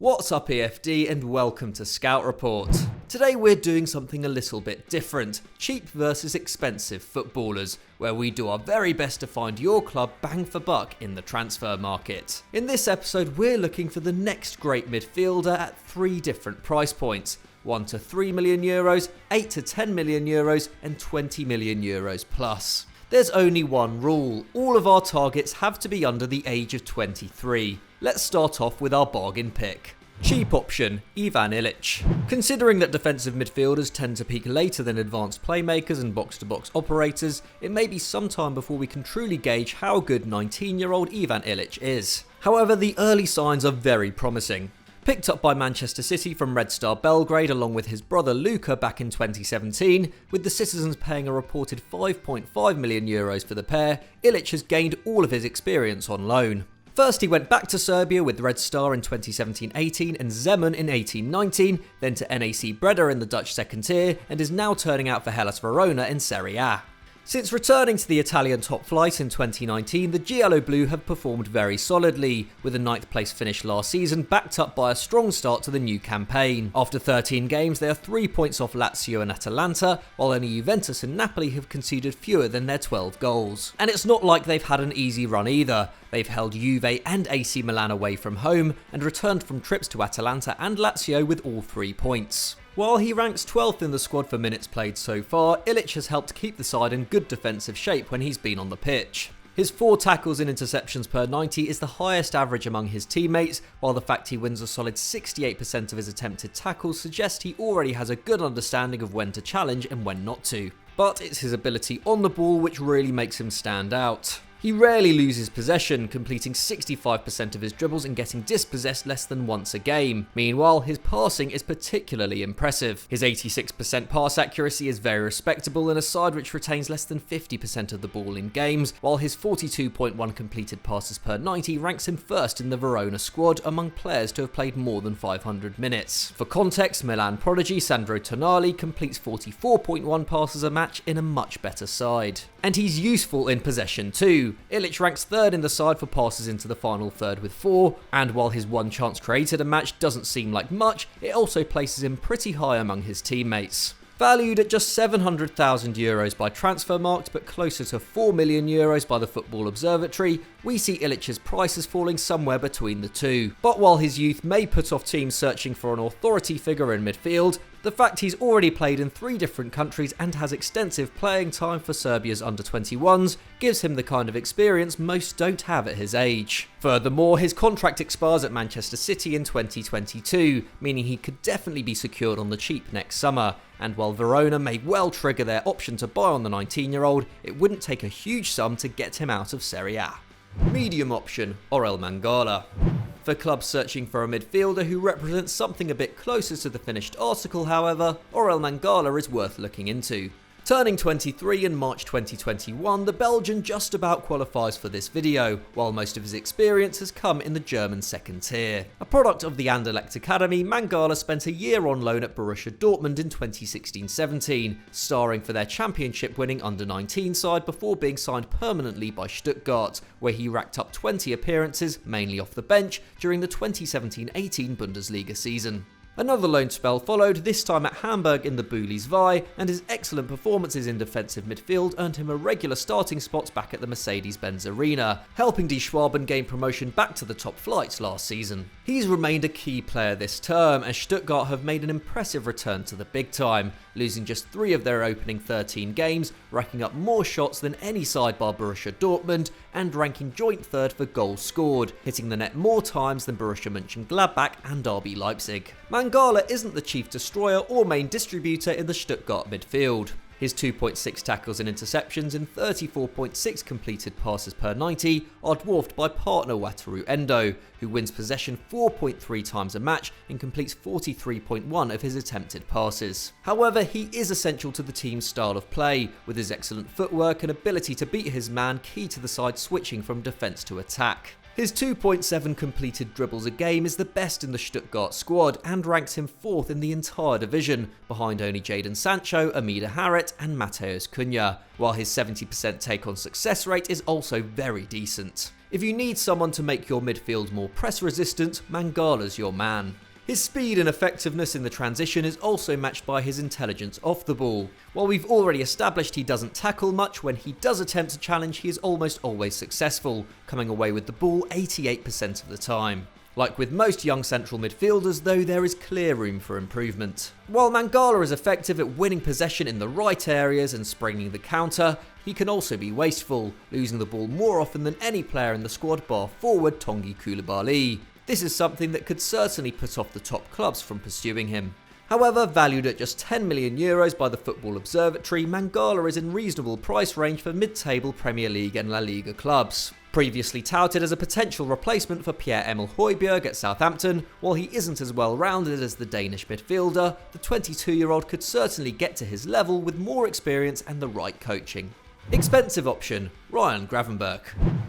What's up EFD and welcome to Scout Report. Today we're doing something a little bit different, cheap versus expensive footballers, where we do our very best to find your club bang for buck in the transfer market. In this episode we're looking for the next great midfielder at 3 different price points, 1 to 3 million euros, 8 to 10 million euros and 20 million euros plus. There's only one rule, all of our targets have to be under the age of 23. Let's start off with our bargain pick. Cheap option, Ivan Ilic. Considering that defensive midfielders tend to peak later than advanced playmakers and box-to-box operators, it may be some time before we can truly gauge how good 19-year-old Ivan Ilic is. However, the early signs are very promising. Picked up by Manchester City from Red Star Belgrade along with his brother Luka back in 2017, with the citizens paying a reported 5.5 million euros for the pair, Ilic has gained all of his experience on loan. First he went back to Serbia with Red Star in 2017-18 and Zemun in 18-19, then to NAC Breda in the Dutch second tier, and is now turning out for Hellas Verona in Serie A. Since returning to the Italian top flight in 2019, the Giallo-Blu have performed very solidly, with a 9th place finish last season backed up by a strong start to the new campaign. After 13 games, they are 3 points off Lazio and Atalanta, while only Juventus and Napoli have conceded fewer than their 12 goals. And it's not like they've had an easy run either. They've held Juve and AC Milan away from home, and returned from trips to Atalanta and Lazio with all 3 points. While he ranks 12th in the squad for minutes played so far, Ilic has helped keep the side in good defensive shape when he's been on the pitch. His 4 tackles and interceptions per 90 is the highest average among his teammates, while the fact he wins a solid 68% of his attempted tackles suggests he already has a good understanding of when to challenge and when not to. But it's his ability on the ball which really makes him stand out. He rarely loses possession, completing 65% of his dribbles and getting dispossessed less than once a game. Meanwhile, his passing is particularly impressive. His 86% pass accuracy is very respectable in a side which retains less than 50% of the ball in games, while his 42.1 completed passes per 90 ranks him first in the Verona squad among players to have played more than 500 minutes. For context, Milan prodigy Sandro Tonali completes 44.1 passes a match in a much better side. And he's useful in possession too. Ilic ranks 3rd in the side for passes into the final third with 4, and while his 1 chance created a match doesn't seem like much, it also places him pretty high among his teammates. Valued at just 700,000 euros by Transfermarkt but closer to 4 million euros by the Football Observatory, we see Ilic's prices falling somewhere between the two. But while his youth may put off teams searching for an authority figure in midfield, the fact he's already played in 3 different countries and has extensive playing time for Serbia's under-21s gives him the kind of experience most don't have at his age. Furthermore, his contract expires at Manchester City in 2022, meaning he could definitely be secured on the cheap next summer. And while Verona may well trigger their option to buy on the 19-year-old, it wouldn't take a huge sum to get him out of Serie A. Medium option, or Elmangala. For clubs searching for a midfielder who represents something a bit closer to the finished article, however, Elmangala is worth looking into. Turning 23 in March 2021, the Belgian just about qualifies for this video, while most of his experience has come in the German second tier. A product of the Anderlecht Academy, Mangala spent a year on loan at Borussia Dortmund in 2016-17, starring for their championship-winning under-19 side before being signed permanently by Stuttgart, where he racked up 20 appearances, mainly off the bench, during the 2017-18 Bundesliga season. Another loan spell followed, this time at Hamburg in the Bundesliga, and his excellent performances in defensive midfield earned him a regular starting spot back at the Mercedes-Benz Arena, helping Die Schwaben gain promotion back to the top flight last season. He's remained a key player this term, as Stuttgart have made an impressive return to the big time, losing just 3 of their opening 13 games, racking up more shots than any side bar Borussia Dortmund, and ranking joint 3rd for goals scored, hitting the net more times than Borussia Mönchengladbach and RB Leipzig. Mangala isn't the chief destroyer or main distributor in the Stuttgart midfield. His 2.6 tackles and interceptions and 34.6 completed passes per 90 are dwarfed by partner Wataru Endo, who wins possession 4.3 times a match and completes 43.1 of his attempted passes. However, he is essential to the team's style of play, with his excellent footwork and ability to beat his man key to the side switching from defence to attack. His 2.7 completed dribbles a game is the best in the Stuttgart squad and ranks him 4th in the entire division, behind only Jadon Sancho, Amida Harit and Matthijs Cunha, while his 70% take-on success rate is also very decent. If you need someone to make your midfield more press resistant, Mangala's your man. His speed and effectiveness in the transition is also matched by his intelligence off the ball. While we've already established he doesn't tackle much, when he does attempt a challenge he is almost always successful, coming away with the ball 88% of the time. Like with most young central midfielders though, there is clear room for improvement. While Mangala is effective at winning possession in the right areas and springing the counter, he can also be wasteful, losing the ball more often than any player in the squad bar forward Tanguy Koulibaly. This is something that could certainly put off the top clubs from pursuing him. However, valued at just €10 million by the Football Observatory, Mangala is in reasonable price range for mid-table Premier League and La Liga clubs. Previously touted as a potential replacement for Pierre-Emile Højbjerg at Southampton, while he isn't as well-rounded as the Danish midfielder, the 22-year-old could certainly get to his level with more experience and the right coaching. Expensive option, Ryan Gravenberch.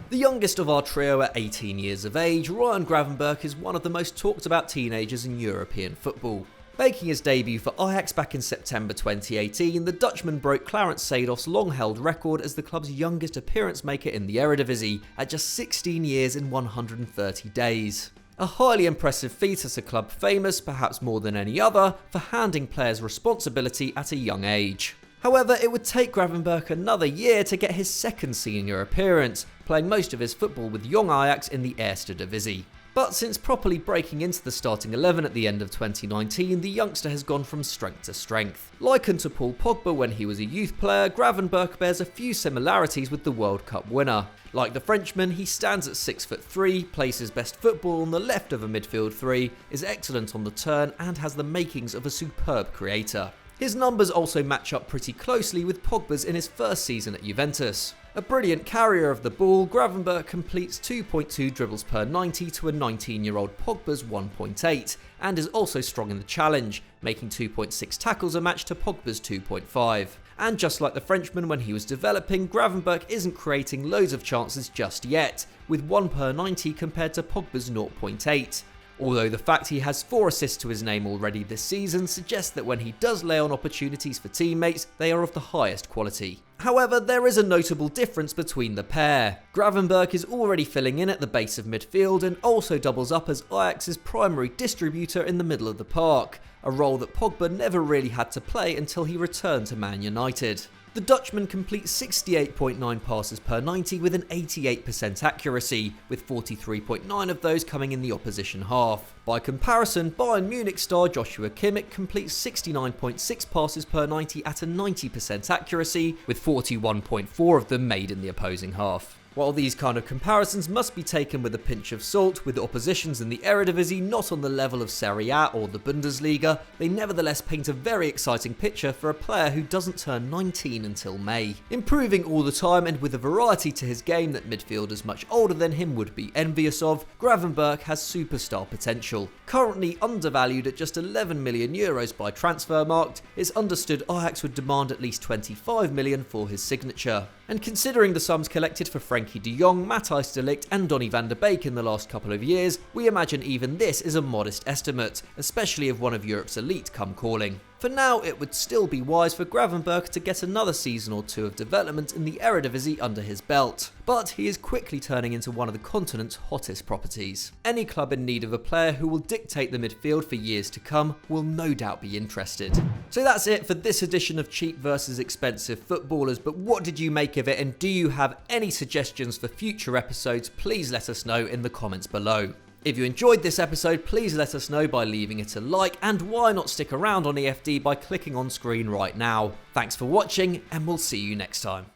The youngest of our trio at 18 years of age, Ryan Gravenberch is one of the most talked about teenagers in European football. Making his debut for Ajax back in September 2018, the Dutchman broke Clarence Seedorf's long-held record as the club's youngest appearance maker in the Eredivisie at just 16 years and 130 days. A highly impressive feat at a club famous, perhaps more than any other, for handing players responsibility at a young age. However, it would take Gravenberch another year to get his second senior appearance, playing most of his football with Jong Ajax in the Eerste Divisie. But since properly breaking into the starting 11 at the end of 2019, the youngster has gone from strength to strength. Likened to Paul Pogba when he was a youth player, Gravenberch bears a few similarities with the World Cup winner. Like the Frenchman, he stands at 6'3", plays his best football on the left of a midfield three, is excellent on the turn and has the makings of a superb creator. His numbers also match up pretty closely with Pogba's in his first season at Juventus. A brilliant carrier of the ball, Gravenberch completes 2.2 dribbles per 90 to a 19-year-old Pogba's 1.8, and is also strong in the challenge, making 2.6 tackles a match to Pogba's 2.5. And just like the Frenchman when he was developing, Gravenberch isn't creating loads of chances just yet, with 1 per 90 compared to Pogba's 0.8. Although the fact he has 4 assists to his name already this season suggests that when he does lay on opportunities for teammates, they are of the highest quality. However, there is a notable difference between the pair. Gravenberch is already filling in at the base of midfield and also doubles up as Ajax's primary distributor in the middle of the park, a role that Pogba never really had to play until he returned to Man United. The Dutchman completes 68.9 passes per 90 with an 88% accuracy, with 43.9 of those coming in the opposition half. By comparison, Bayern Munich star Joshua Kimmich completes 69.6 passes per 90 at a 90% accuracy, with 41.4 of them made in the opposing half. While these kind of comparisons must be taken with a pinch of salt, with oppositions in the Eredivisie not on the level of Serie A or the Bundesliga, they nevertheless paint a very exciting picture for a player who doesn't turn 19 until May. Improving all the time and with a variety to his game that midfielders much older than him would be envious of, Gravenberch has superstar potential. Currently undervalued at just €11 million by Transfermarkt, it's understood Ajax would demand at least €25 million for his signature. And considering the sums collected for Frenkie de Jong, Matthijs Ligt and Donny van de Beek in the last couple of years, we imagine even this is a modest estimate, especially if one of Europe's elite come calling. For now, it would still be wise for Gravenberch to get another season or two of development in the Eredivisie under his belt, but he is quickly turning into one of the continent's hottest properties. Any club in need of a player who will dictate the midfield for years to come will no doubt be interested. So that's it for this edition of Cheap versus Expensive Footballers, but what did you make of it, and do you have any suggestions for future episodes? Please let us know in the comments below. If you enjoyed this episode, please let us know by leaving it a like, and why not stick around on EFD by clicking on screen right now. Thanks for watching, and we'll see you next time.